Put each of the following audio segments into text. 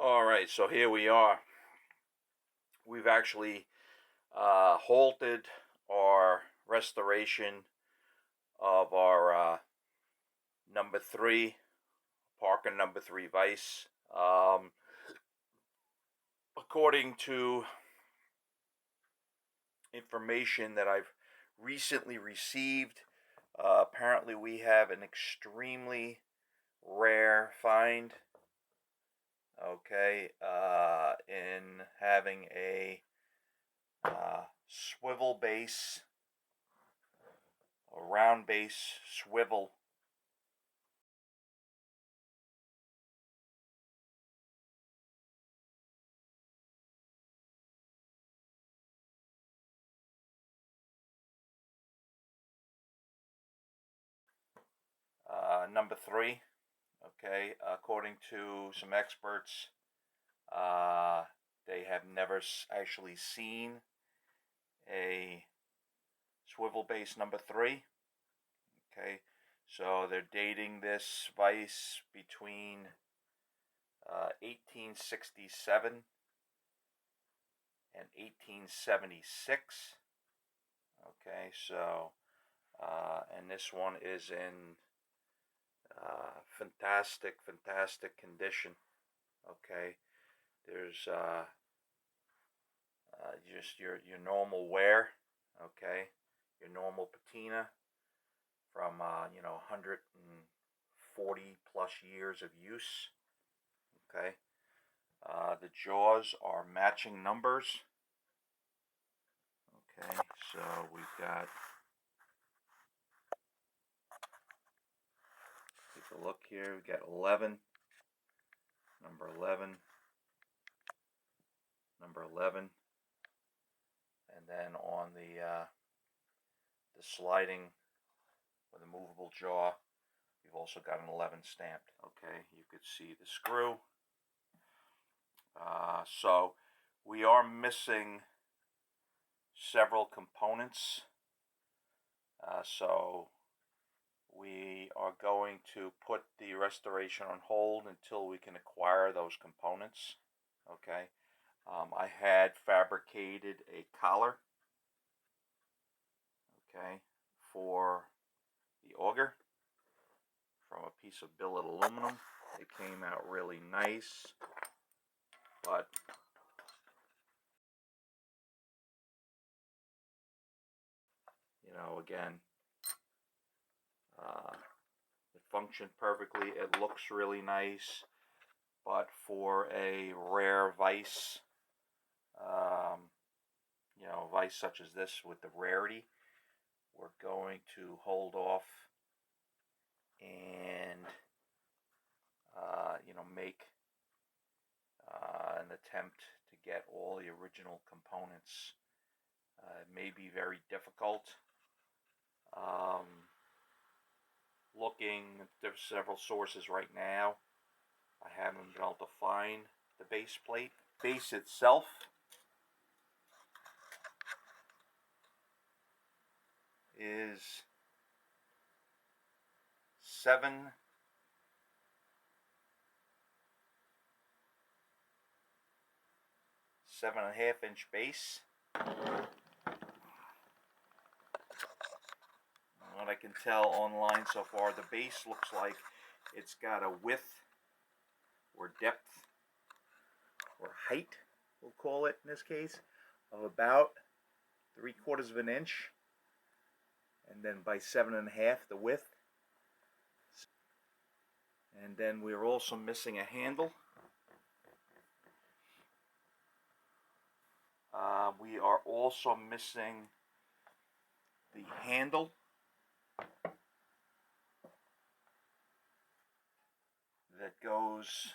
Alright, so here we are. We've actually halted our restoration of our number 3, Parker number 3 VISE. According to information that I've recently received, apparently we have an extremely rare find, okay, in having a swivel base, a round base swivel number 3. Okay, according to some experts, they have never actually seen a swivel base number 3. Okay, so they're dating this VISE between 1867 and 1876. Okay, so and this one is in fantastic condition. Okay, there's just your normal wear. Okay, your normal patina from 140 plus years of use. Okay, the jaws are matching numbers. Okay, so we've got, take a look here, we've got 11, number 11, number 11, and then on the sliding with a movable jaw, we've also got an 11 stamped. Okay, you could see the screw. So we are missing several components. So we are going to put the restoration on hold until we can acquire those components. Okay, I had fabricated a collar, okay, for the auger from a piece of billet aluminum. It came out really nice, but again, it functioned perfectly. It looks really nice, but for a rare VISE, VISE such as this with the rarity, we're going to hold off and make an attempt to get all the original components. It may be very difficult. Looking at there's several sources right now, I haven't been able to find the base plate. Base itself is 7 7.5 inch base. What I can tell online so far, the base looks like it's got a width or depth or height, we'll call it in this case, of about 3/4 of an inch, and then by 7.5 the width. And then we're also missing a handle. We are also missing the handle that goes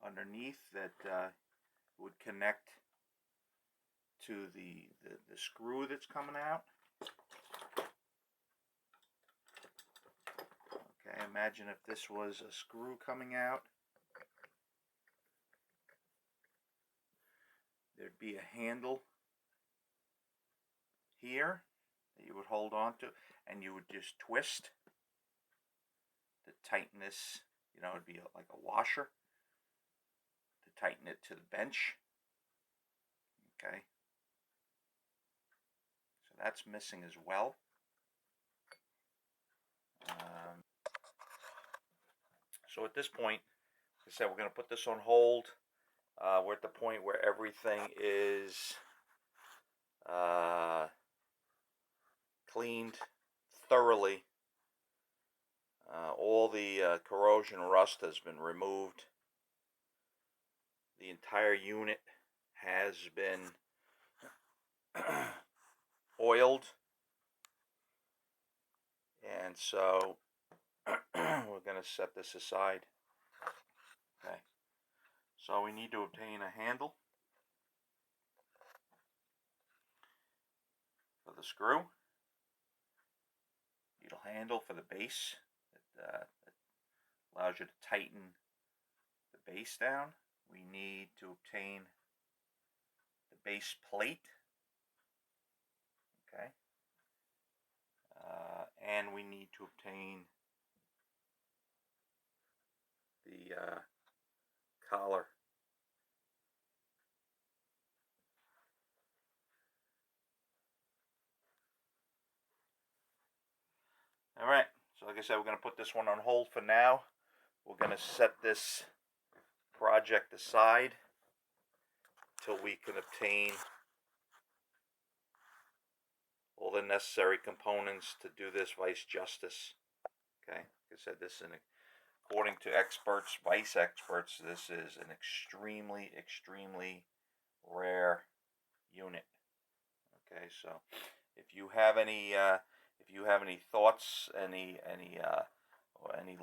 underneath that would connect to the screw that's coming out. Okay, imagine if this was a screw coming out. There'd be a handle here that you would hold on to, and you would just twist to tighten this. It'd be like a washer. tighten it to the bench. Okay. So that's missing as well. So at this point, like I said, we're going to put this on hold. We're at the point where everything is cleaned thoroughly. All the corrosion rust has been removed. The entire unit has been oiled. And so we're going to set this aside. Okay. So we need to obtain a handle for the screw. Needle handle for the base that allows you to tighten the base down. We need to obtain the base plate. Okay. And we need to obtain the collar. Alright, so like I said, we're going to put this one on hold for now. We're going to set this project aside till we can obtain all the necessary components to do this VISE justice. Okay, like I said, this is according to experts, VISE experts, this is an extremely, extremely rare unit. Okay, so if you have any thoughts, any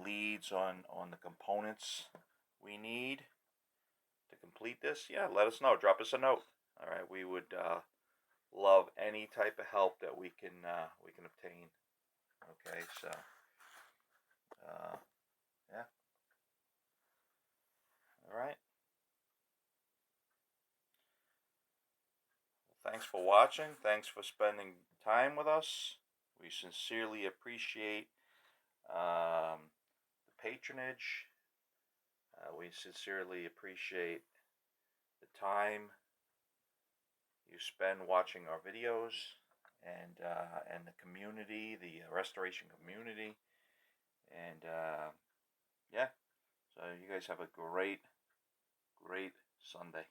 leads on the components we need to complete this, yeah, let us know. Drop us a note. All right, we would love any type of help that we can obtain. Okay, so yeah. All right. Thanks for watching. Thanks for spending time with us. We sincerely appreciate the patronage. We sincerely appreciate the time you spend watching our videos, and the community, the restoration community, and yeah. So you guys have a great Sunday.